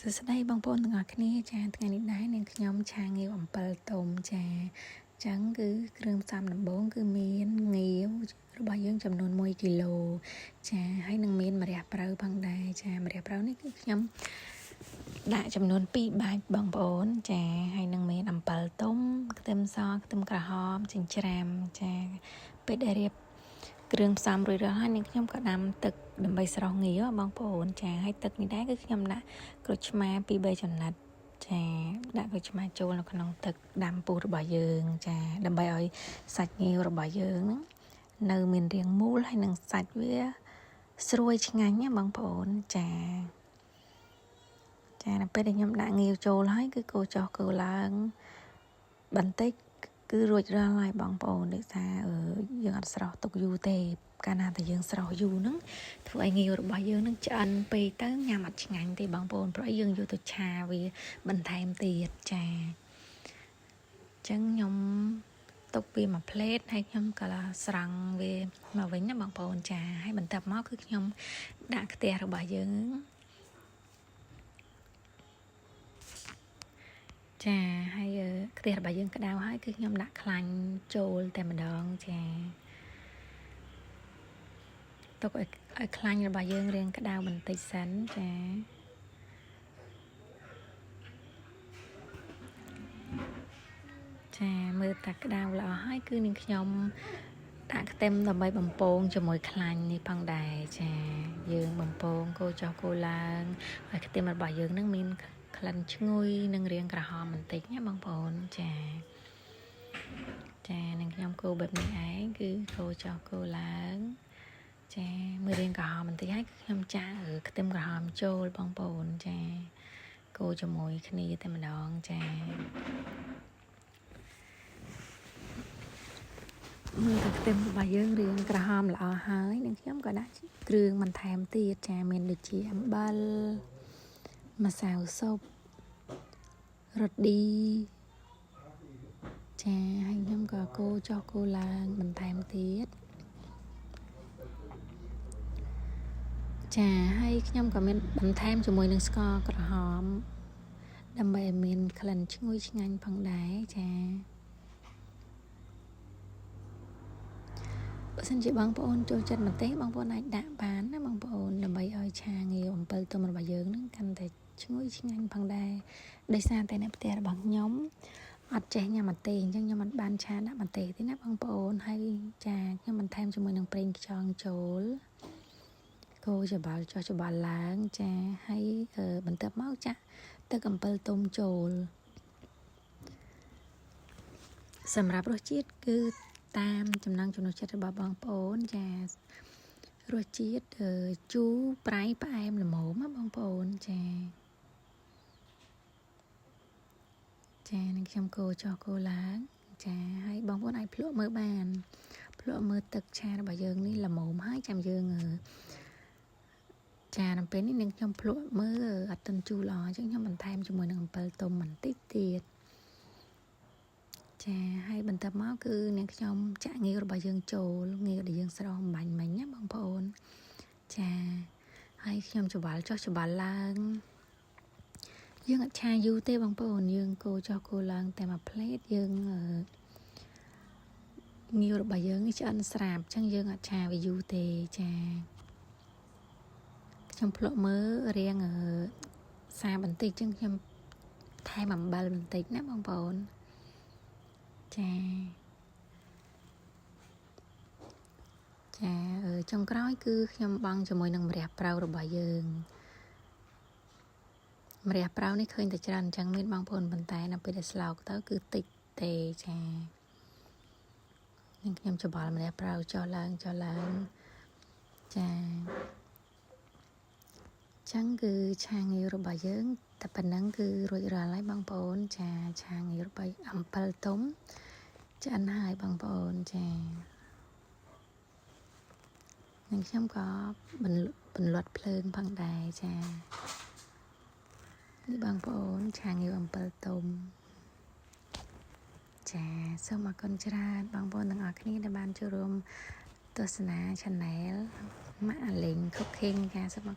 សួស្តីបងប្អូនទាំងអស់គ្នាចាថ្ងៃនេះដែរនាងខ្ញុំឆាងាវអំពិលទុំចាចឹងគឺគ្រឿងផ្សំដំបូងគឺមានងាវរបស់យើងចំនួន1គីឡូចាហើយនឹងមានម្រះព្រៅផងដែរចាម្រះព្រៅនេះគឺខ្ញុំដាក់ចំនួន2បាច់បងប្អូនចាហើយនឹងមានអំពិលទុំខ្ទឹមសខ្ទឹមក្រហមចិញ្ច្រាំចាពេលដែលរៀបគ្រឿងផ្សំរួចរាល់ហើយនាងខ្ញុំក៏ដាំទឹកដើម្បីស្រស់ងាវបងប្អូនចាហើយទឹកនេះដែរគឺខ្ញុំដាក់ក្រូចឆ្មា2-3ចំណិតចាដាក់ក្រូចឆ្មាចូលនៅក្នុងទឹកដាំពុះរបស់យើងចាដើម្បីឲ្យសាច់ងាវរបស់យើងហ្នឹងនៅមានរាងមូលហើយនឹងសាច់វាស្រួយឆ្ងាញ់ណាបងប្អូនចាដល់ពេលដែលខ្ញុំដាក់ងាវចូលហើយគឺកូរចុះកូរឡើងបន្តិចគឺរួចរាល់ហើយបងប្អូនដូចថាយើងអត់ស្រោះទុកយូរទេកាលណាតែយើងស្រោះយូរហ្នឹងធ្វើឲ្យងាវរបស់យើងហ្នឹងឆ្អិនពេកទៅញ៉ាំអត់ឆ្ងាញ់ទេបងប្អូនព្រោះយើងយកទៅឆាវាបន្ថែមទៀតចាអញ្ចឹងខ្ញុំទុកវាមួយផ្លេតហើយខ្ញុំក៏ស្រង់វាមកវិញណាបងប្អូនចាហើយបន្ទាប់មកគឺខ្ញុំដាក់ខ្ទះរបស់យើងចាហើយខ្ទះរបស់យើងក្តៅហើយគឺខ្ញុំដាក់ខ្លាញ់ចូលតែម្ដងចាទុកឲ្យខ្លាញ់របស់យើងរៀងក្តៅបន្តិចសិនចាមើលតាក្តៅល្អហើយគឺនាងខ្ញុំដាក់ខ្ទឹមដើម្បីបំពងជាមួយខ្លាញ់នេះផងដែរចាយើងបំពងកូរចុះកូរឡើងហើយខ្ទឹមរបស់យើងនឹងមានក្លិនឈ្ងុយនិងរាងក្រហមបន្តិចណាបងប្អូនចានឹងខ្ញុំកូរបែបនេះឯងគឺកូរចុះកូរឡើងចាមើលរាងក្រហមបន្តិចហើយខ្ញុំចាក់ខ្ទឹមក្រហមចូលបងប្អូនចាកូរជាមួយគ្នាតែម្ដងចាមើលតែខ្ទឹមរបស់យើងរាងក្រហមល្អហើយនឹងខ្ញុំក៏ដាក់គ្រឿងបន្ថែមទៀតចាមានដូចជាអំបិលម្សៅស៊ុបរ៉តឌីចាហើយខ្ញុំក៏កូរចុះកូរឡើងបន្ថែមទៀតចាហើយខ្ញុំក៏មានបន្ថែមជាមួយនឹងស្ករក្រហមដើម្បីឲ្យមានក្លិនឈ្ងុយឆ្ងាញ់ផងដែរចាបើសិនជាបងប្អូនចូលចិត្តម្ទេសបងប្អូនអាចដាក់បានណាបងប្អូនដើម្បីឲ្យឆាងាវអំពិលទុំរបស់យើងនឹងកាន់តែឈ្ងុយឆ្ងាញ់ផងដែរដោយសារតែនៅផ្ទះរបស់ខ្ញុំអត់ចេះញ៉ាំម្ទេសអញ្ចឹងខ្ញុំមិនបានឆាដាក់ម្ទេសទេណាបងប្អូនហើយចាខ្ញុំបន្ថែមជាមួយនឹងប្រេងខ្យងចូលកូរច្របល់ចុះច្របល់ឡើងចាហើយបន្ទាប់មកចាក់ទឹកអំពិលទុំចូលសម្រាប់រសជាតិគឺតាមចំណង់ចំណូលចិត្តរបស់បងប្អូនចារសជាតិជូរប្រៃផ្អែមល្មមណាបងប្អូនចានឹងខ្ញុំកូរចុះកូរឡើងចាហើយបងប្អូនអាចភ្លក់មើលបានភ្លក់មើលទឹកឆារបស់យើងនេះល្មមហើយចាំយើងចាដល់ពេលនេះនឹងខ្ញុំភ្លក់មើលអត់ទាន់ជូរល្អអញ្ចឹងខ្ញុំបន្ថែមជាមួយនឹងអំពិលទុំបន្តិចទៀតចាហើយបន្ទាប់មកគឺនាងខ្ញុំចាក់ងាវរបស់យើងចូលងាវដែលយើងស្រង់បាញ់មិញណាបងប្អូនចាហើយខ្ញុំច្របល់ចុះច្របល់ឡើងយើងអត់ឆាយូរទេបងប្អូនយើងកូរចុះកូរឡើងតែមួយផ្លេតយើងងាវរបស់យើងឆ្អិនស្រាប់អញ្ចឹងយើងអត់ឆាវាយូរទេចាខ្ញុំភ្លក់មើលរាងសាបន្តិចអញ្ចឹងខ្ញុំថែមអំបិលបន្តិចណាបងប្អូនចាចុងក្រោយគឺខ្ញុំបង់ជាមួយនឹងម្រះព្រៅរបស់យើងម្រះព្រៅនេះឃើញតែច្រើនអញ្ចឹងមានបងប្អូនប៉ុន្តែនៅពេលដែលស្លោកទៅគឺតិចទេចានឹងខ្ញុំច្របល់ម្រះព្រៅចុះឡើងចាចឹងគឺឆាងាវរបស់យើងតែប៉ុណ្ណឹងគឺរួចរាល់ហើយបងប្អូនចាឆាងាវរបស់អំពិលទុំឆ្អិនហើយបងប្អូនចានឹងខ្ញុំក៏បន្លត់ភ្លើងផងដែរចានេះបងប្អូនឆាងាវអំពិលទុំចាសូមអរគុណច្រើនបងប្អូនទាំងអស់គ្នាដែលបានចូលរួមទស្សនា Channel ម៉ាក់អាលីង Cooking ចាសូម